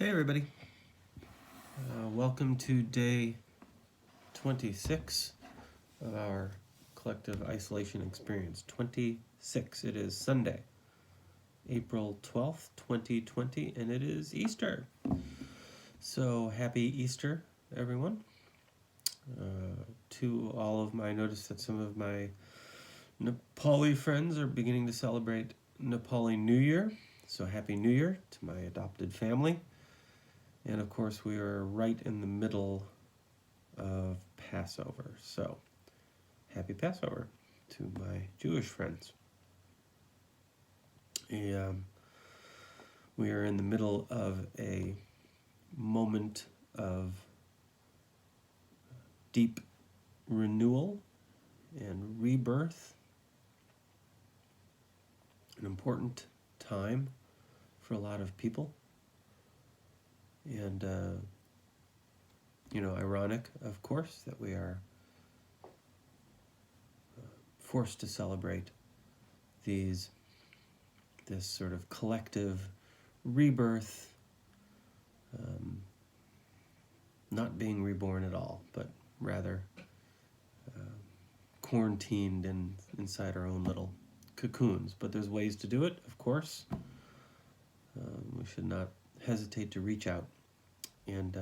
Hey everybody, welcome to day 26 of our collective isolation experience. 26, it is Sunday, April 12th, 2020, and it is Easter. So happy Easter, everyone. I noticed that some of my Nepali friends are beginning to celebrate Nepali New Year. So happy New Year to my adopted family. And of course, we are right in the middle of Passover. So, happy Passover to my Jewish friends. We are in the middle of a moment of deep renewal and rebirth, an important time for a lot of people. And, ironic, of course, that we are forced to celebrate this sort of collective rebirth, not being reborn at all, but rather quarantined inside our own little cocoons. But there's ways to do it, of course. We should not hesitate to reach out and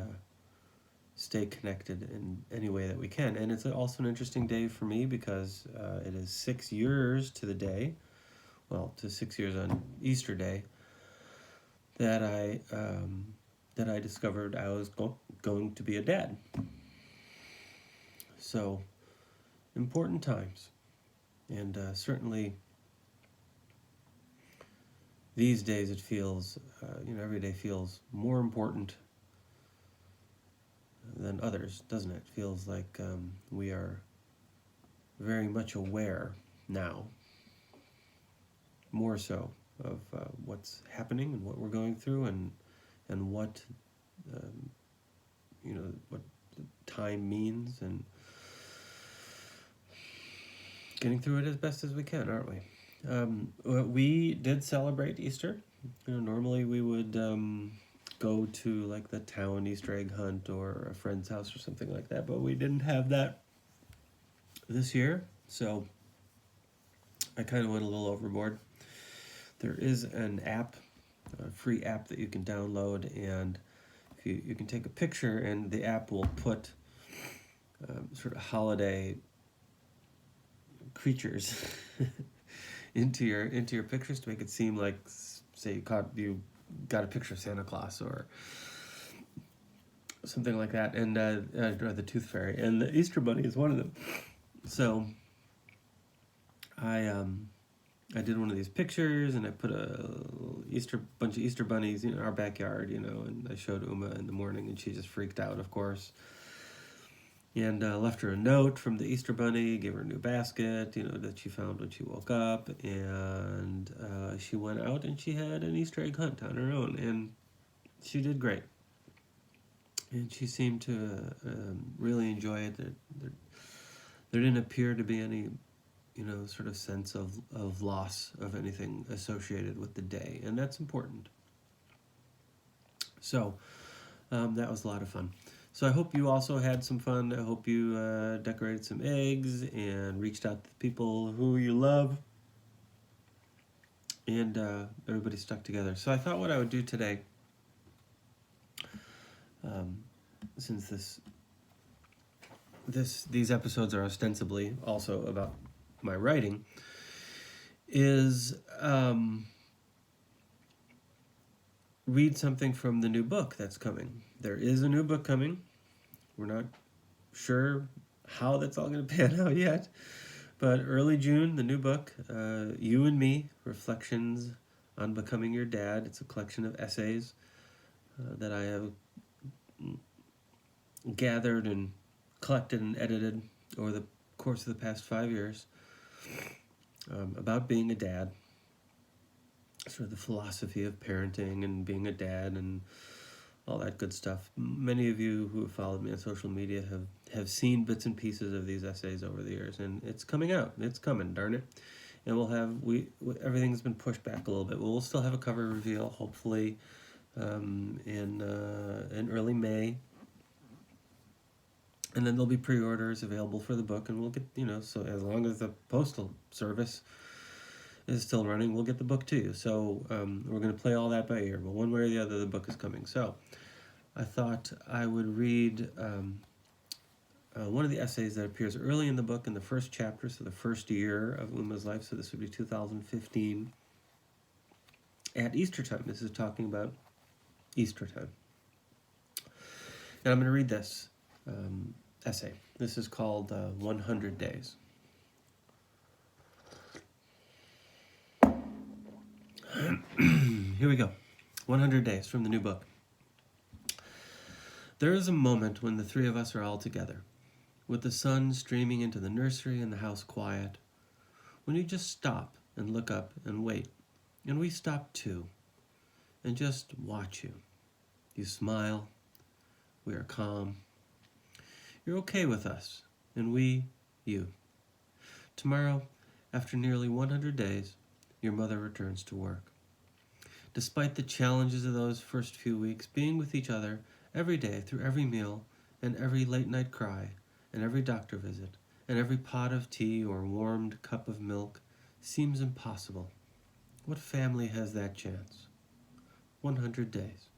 stay connected in any way that we can. And it's also an interesting day for me because it is 6 years to the day, to 6 years on Easter Day, that I discovered I was going to be a dad. So, important times. And certainly these days it feels, every day feels more important than others, doesn't it? It feels like we are very much aware now, more so, of what's happening and what we're going through and what, what time means, and getting through it as best as we can, aren't we? We did celebrate Easter. Normally we would go to like the town Easter egg hunt or a friend's house or something like that, but we didn't have that this year, so I kind of went a little overboard. There is an app, a free app that you can download, and if you can take a picture, and the app will put sort of holiday creatures into your pictures to make it seem like, say, you got a picture of Santa Claus or something like that, and or the Tooth Fairy, and the Easter Bunny is one of them. So I did one of these pictures, and I put a bunch of Easter bunnies in our backyard, and I showed Uma in the morning, and she just freaked out, of course. And left her a note from the Easter Bunny, gave her a new basket, that she found when she woke up, and she went out and she had an Easter egg hunt on her own, and she did great. And she seemed to really enjoy it. There didn't appear to be any, sort of sense of loss of anything associated with the day, and that's important. So that was a lot of fun. So I hope you also had some fun. I hope you decorated some eggs and reached out to the people who you love, and everybody stuck together. So I thought what I would do today, since these episodes are ostensibly also about my writing, is read something from the new book that's coming. There is a new book coming. We're not sure how that's all going to pan out yet, but early June, the new book, You and Me, Reflections on Becoming Your Dad. It's a collection of essays that I have gathered and collected and edited over the course of the past 5 years about being a dad, sort of the philosophy of parenting and being a dad and all that good stuff. Many of you who have followed me on social media have seen bits and pieces of these essays over the years, and it's coming out. It's coming, darn it. And everything's been pushed back a little bit. We'll still have a cover reveal, hopefully, in early May. And then there'll be pre-orders available for the book, and we'll get, so as long as the postal service is still running, we'll get the book to you. So we're going to play all that by ear, but one way or the other, the book is coming. So I thought I would read one of the essays that appears early in the book in the first chapter, so the first year of Uma's life, so this would be 2015, at Easter time. This is talking about Easter time. And I'm going to read this essay. This is called 100 Days. Here we go. 100 Days from the new book. There is a moment when the three of us are all together, with the sun streaming into the nursery and the house quiet, when you just stop and look up and wait, and we stop too, and just watch you. You smile. We are calm. You're okay with us, and we, you. Tomorrow, after nearly 100 days, your mother returns to work. Despite the challenges of those first few weeks, being with each other every day through every meal and every late-night cry and every doctor visit and every pot of tea or warmed cup of milk seems impossible. What family has that chance? 100 days.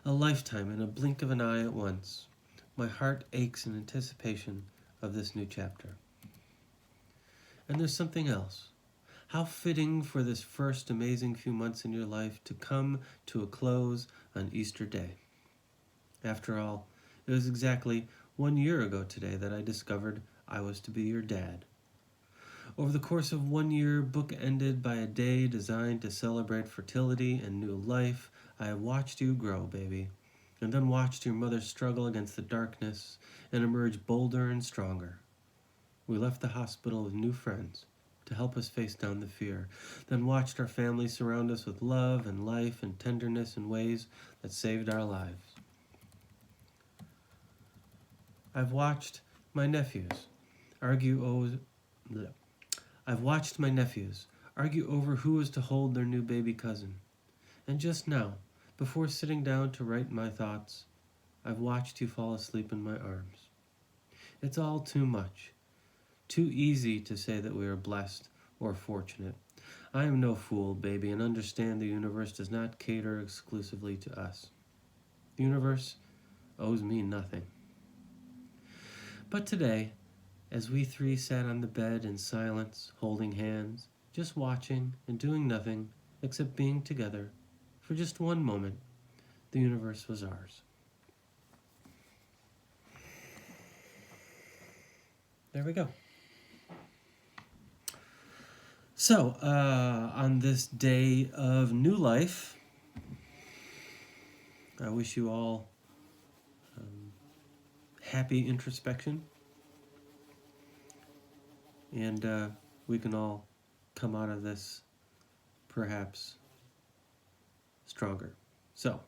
A lifetime in a blink of an eye at once. My heart aches in anticipation of this new chapter. And there's something else. How fitting for this first amazing few months in your life to come to a close on Easter Day. After all, it was exactly 1 year ago today that I discovered I was to be your dad. Over the course of 1 year, bookended by a day designed to celebrate fertility and new life, I have watched you grow, baby, and then watched your mother struggle against the darkness and emerge bolder and stronger. We left the hospital with new friends to help us face down the fear, then watched our family surround us with love and life and tenderness in ways that saved our lives. I've watched my nephews argue over who was to hold their new baby cousin. And just now, before sitting down to write my thoughts, I've watched you fall asleep in my arms. It's all too much. Too easy to say that we are blessed or fortunate. I am no fool, baby, and understand the universe does not cater exclusively to us. The universe owes me nothing. But today, as we three sat on the bed in silence, holding hands, just watching and doing nothing except being together, for just one moment, the universe was ours. There we go. So, on this day of new life, I wish you all happy introspection, and we can all come out of this perhaps stronger. So,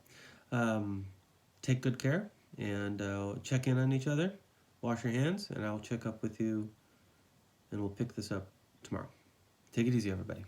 take good care and check in on each other, wash your hands, and I'll check up with you and we'll pick this up tomorrow. Take it easy, everybody.